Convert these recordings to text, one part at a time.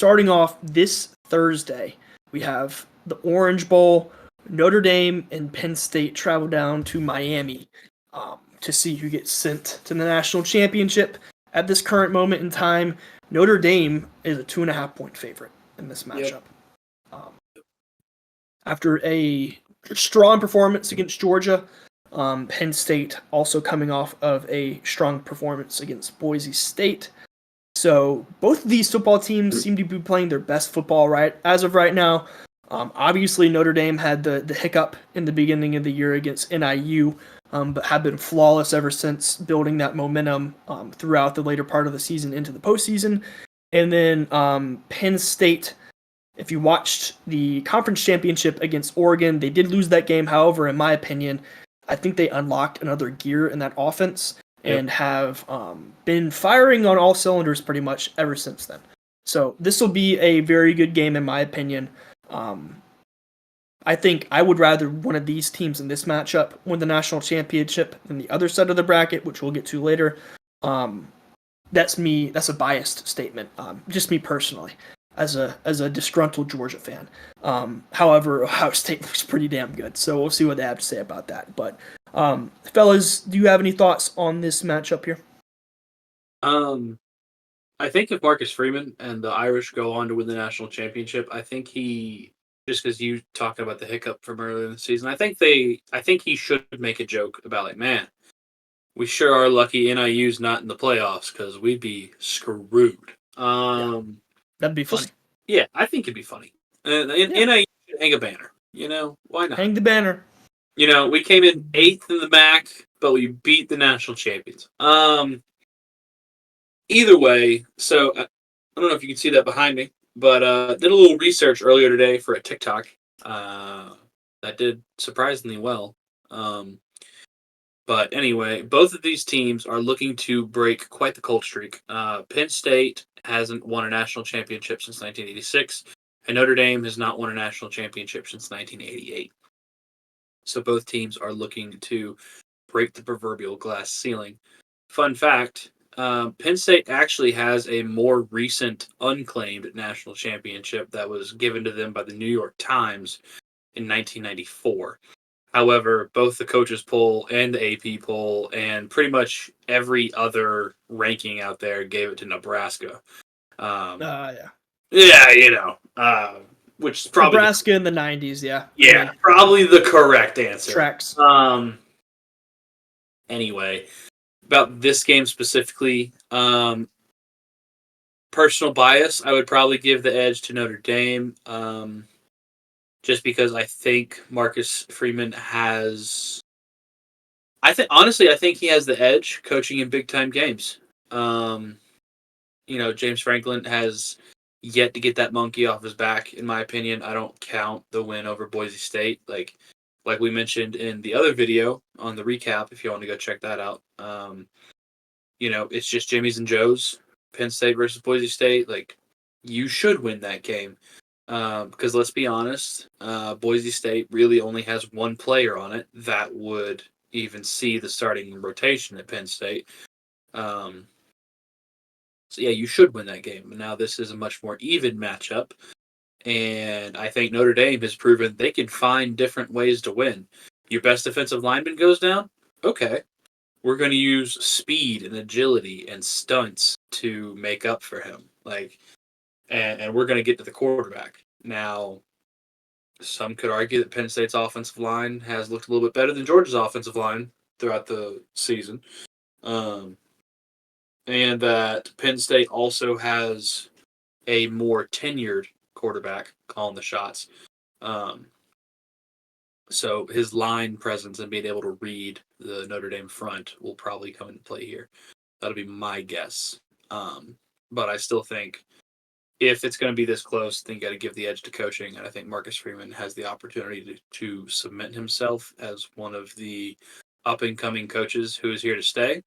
starting off this Thursday, we have the Orange Bowl. Notre Dame and Penn State travel down to Miami to see who gets sent to the national championship. At this current moment in time, Notre Dame is a 2.5-point favorite in this matchup. Um, after a strong performance against Georgia, Penn State also coming off of a strong performance against Boise State. So both of these football teams seem to be playing their best football right as of right now. Obviously, Notre Dame had the hiccup in the beginning of the year against NIU, but have been flawless ever since, building that momentum throughout the later part of the season into the postseason. And then Penn State, if you watched the conference championship against Oregon, they did lose that game. However, in my opinion, I think they unlocked another gear in that offense and have been firing on all cylinders pretty much ever since then. So this will be a very good game in my opinion. I think I would rather one of these teams in this matchup win the national championship than the other side of the bracket, which we'll get to later. That's me. That's a biased statement. Just me personally, as a disgruntled Georgia fan. However, Ohio State looks pretty damn good, so we'll see what they have to say about that. But fellas, do you have any thoughts on this matchup here? I think if Marcus Freeman and the Irish go on to win the national championship, I think he, just because you talked about the hiccup from earlier in the season, I think he should make a joke about, like, man, we sure are lucky NIU's not in the playoffs because we'd be screwed. That'd be funny. I think it'd be funny. NIU should hang a banner. Why not? Hang the banner. We came in 8th in the MAC, but we beat the national champions. Either way, so I don't know if you can see that behind me, but did a little research earlier today for a TikTok that did surprisingly well. But anyway, both of these teams are looking to break quite the cold streak. Penn State hasn't won a national championship since 1986, and Notre Dame has not won a national championship since 1988. So both teams are looking to break the proverbial glass ceiling. Fun fact, Penn State actually has a more recent unclaimed national championship that was given to them by the New York Times in 1994. However, both the coaches poll and the AP poll and pretty much every other ranking out there gave it to Nebraska. Which is probably Nebraska in the 90s, yeah. Yeah, probably the correct answer. Tracks. Anyway, about this game specifically, personal bias, I would probably give the edge to Notre Dame, just because I think Marcus Freeman has... I think he has the edge coaching in big-time games. James Franklin has yet to get that monkey off his back, in my opinion. I don't count the win over Boise State. Like we mentioned in the other video on the recap, if you want to go check that out. It's just Jimmy's and Joe's, Penn State versus Boise State. Like, you should win that game. Because let's be honest, Boise State really only has one player on it that would even see the starting rotation at Penn State. So yeah, you should win that game. Now this is a much more even matchup, and I think Notre Dame has proven they can find different ways to win. Your best defensive lineman goes down? Okay. We're going to use speed and agility and stunts to make up for him. And we're going to get to the quarterback. Now, some could argue that Penn State's offensive line has looked a little bit better than Georgia's offensive line throughout the season. And that Penn State also has a more tenured quarterback calling the shots. So his line presence and being able to read the Notre Dame front will probably come into play here. That'll be my guess. But I still think if it's going to be this close, then you got to give the edge to coaching. And I think Marcus Freeman has the opportunity to cement himself as one of the up-and-coming coaches who is here to stay.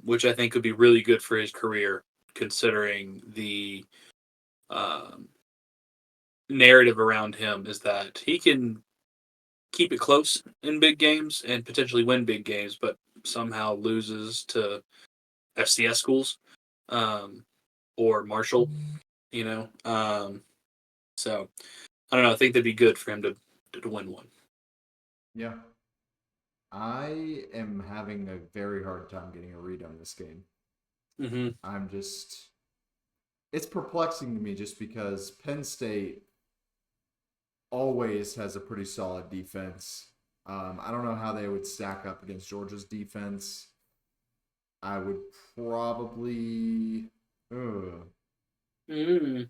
Which I think would be really good for his career, considering the narrative around him is that he can keep it close in big games and potentially win big games, but somehow loses to FCS schools or Marshall. You know, so I don't know. I think that'd be good for him to win one. Yeah. I am having a very hard time getting a read on this game. Mm-hmm. I'm just. It's perplexing to me just because Penn State always has a pretty solid defense. I don't know how they would stack up against Georgia's defense. I would probably. Mm.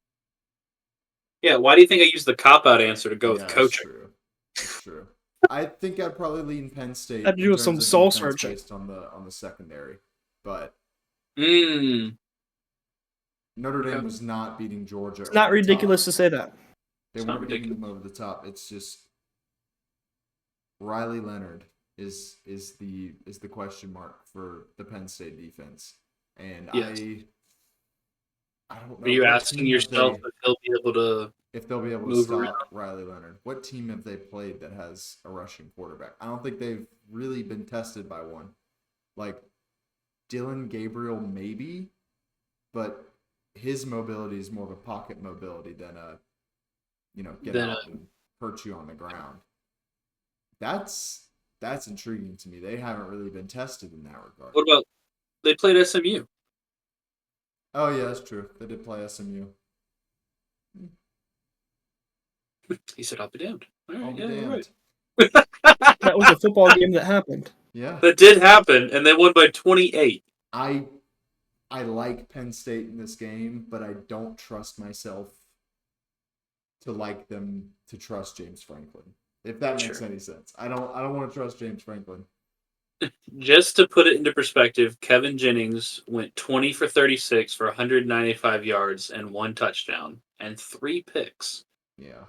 Yeah. Why do you think I used the cop out answer to go with Yeah, that's coaching? true. That's true. I think I'd probably lean Penn State Had to do in with some terms of soul defense searching. based on the secondary, but Mm. Notre Dame Okay. was not beating Georgia It's over not the ridiculous top. to say that. They It's not weren't beating ridiculous. them over the top. It's just Riley Leonard is the question mark for the Penn State defense, and Yes. I don't Are know you what asking team have yourself they if he'll be able to if they'll be able to move around? stop Riley Leonard. What team have they played that has a rushing quarterback? I don't think they've really been tested by one. Like Dylan Gabriel, maybe, but his mobility is more of a pocket mobility than a, get Then out and hurt you on the ground. That's intriguing to me. They haven't really been tested in that regard. what about they played SMU? Oh yeah, that's true. They did play SMU. He said, "I'll be damned." All right, I'll be yeah, you're right. damned. That was a football game that happened. Yeah, That did happen, and they won by 28. I I like Penn State in this game, but I don't trust myself to like them to trust James Franklin. If that makes Sure. any sense. I don't want to trust James Franklin. Just to put it into perspective, Kevin Jennings went 20 for 36 for 195 yards and 1 touchdown and 3 picks. Yeah.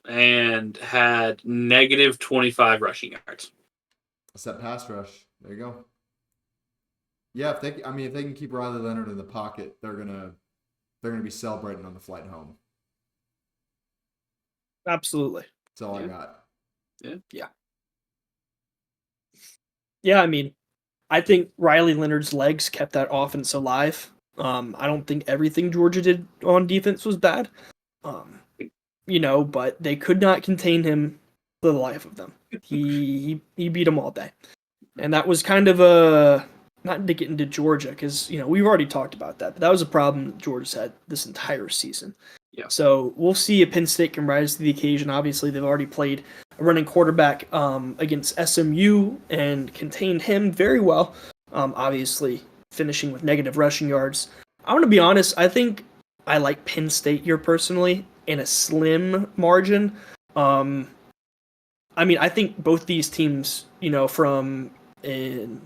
And had negative 25 rushing yards. That's that pass rush. There you go. Yeah, if they can keep Riley Leonard in the pocket, they're gonna be celebrating on the flight home. Absolutely. That's all I Yeah. got. Yeah, I mean, I think Riley Leonard's legs kept that offense alive. I don't think everything Georgia did on defense was bad. But they could not contain him for the life of them. He beat them all day. And that was kind of not to get into Georgia because we've already talked about that, but that was a problem Georgia's had this entire season. Yeah. So we'll see if Penn State can rise to the occasion. Obviously, they've already played a running quarterback against SMU and contained him very well. Obviously, finishing with negative rushing yards. I want to be honest. I think I like Penn State here personally in a slim margin. I think both these teams, from an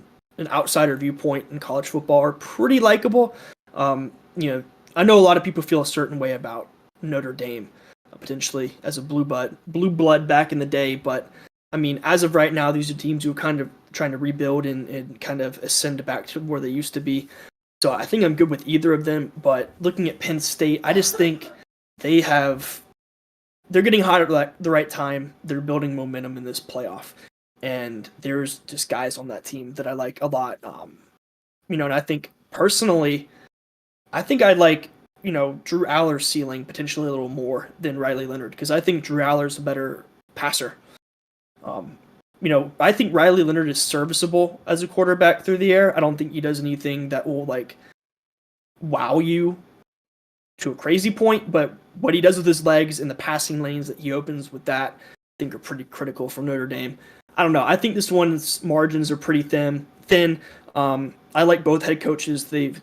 outsider viewpoint in college football, are pretty likable. I know a lot of people feel a certain way about Notre Dame, potentially as a blue blood back in the day, but as of right now, these are teams who are kind of trying to rebuild and kind of ascend back to where they used to be. So I think I'm good with either of them, but looking at Penn State, I just think they're getting hot at the right time. They're building momentum in this playoff. And there's just guys on that team that I like a lot. And I think personally, I think I like, Drew Aller's ceiling potentially a little more than Riley Leonard because I think Drew Aller's a better passer. I think Riley Leonard is serviceable as a quarterback through the air. I don't think he does anything that will wow you to a crazy point, but what he does with his legs and the passing lanes that he opens with that, I think are pretty critical from Notre Dame. I don't know. I think this one's margins are pretty thin. I like both head coaches. They've,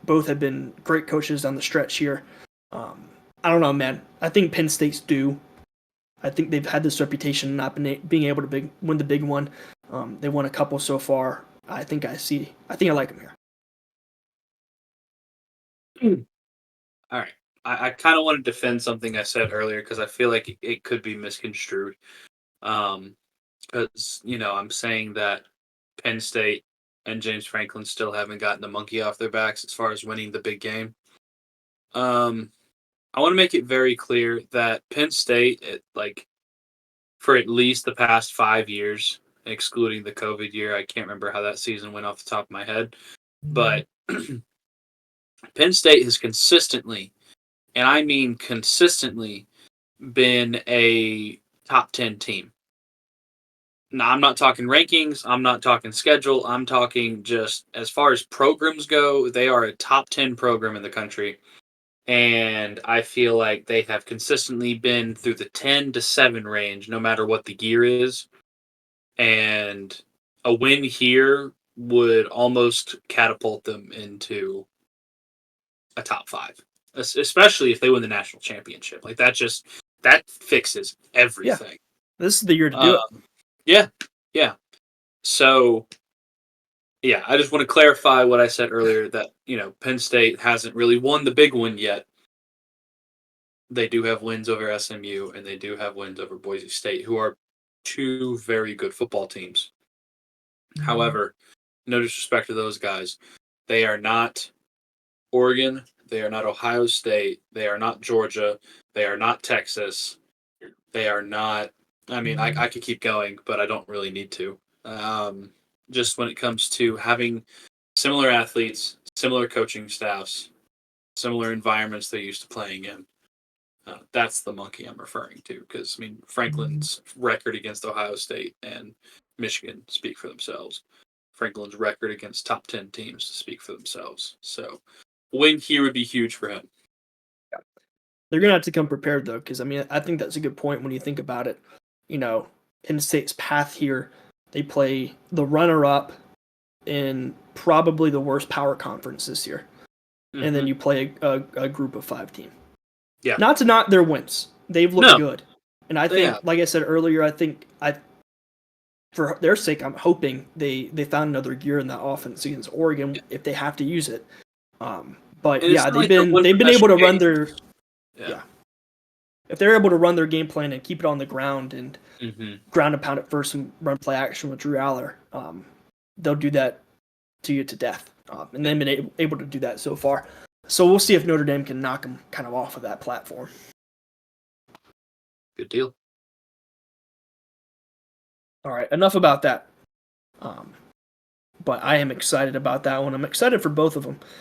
both have been great coaches down the stretch here. I don't know, man. I think Penn State's due. I think they've had this reputation of not being able to win the big one. They won a couple so far. I think I like them here. All right. I kind of want to defend something I said earlier because I feel like it could be misconstrued. Because, I'm saying that Penn State and James Franklin still haven't gotten the monkey off their backs as far as winning the big game. I want to make it very clear that Penn State, for at least the past 5 years, excluding the COVID year, I can't remember how that season went off the top of my head, but Penn State has consistently, and I mean consistently, been a top 10 team. Now, I'm not talking rankings. I'm not talking schedule. I'm talking just as far as programs go, they are a top 10 program in the country. And I feel like they have consistently been through the 10 to 7 range, no matter what the gear is. And a win here would almost catapult them into a top 5, especially if they win the national championship. Like that fixes everything. This is the year to do it. Yeah, yeah. So, yeah, I just want to clarify what I said earlier that, Penn State hasn't really won the big one yet. They do have wins over SMU and they do have wins over Boise State, who are 2 very good football teams. However, no disrespect to those guys. They are not Oregon. They are not Ohio State. They are not Georgia. They are not Texas. They are not. I mean, I could keep going, but I don't really need to. Just when it comes to having similar athletes, similar coaching staffs, similar environments they're used to playing in. That's the monkey I'm referring to, because Franklin's record against Ohio State and Michigan speak for themselves. Franklin's record against top 10 teams speak for themselves. So, win here would be huge for him. They're going to have to come prepared, though, because, I think that's a good point when you think about it. Penn State's path here, they play the runner-up in probably the worst power conference this year. Mm-hmm. And then you play a group of 5 team. Yeah. Not to knock their wins. They've looked good. And I think, like I said earlier, for their sake, I'm hoping they found another gear in that offense against Oregon if they have to use it. But they've been able to run their if they're able to run their game plan and keep it on the ground and ground and pound it first and run play action with Drew Aller, they'll do that to you to death. And they've been able to do that so far. So we'll see if Notre Dame can knock them kind of off of that platform. Good deal. All right, enough about that. But I am excited about that one. I'm excited for both of them.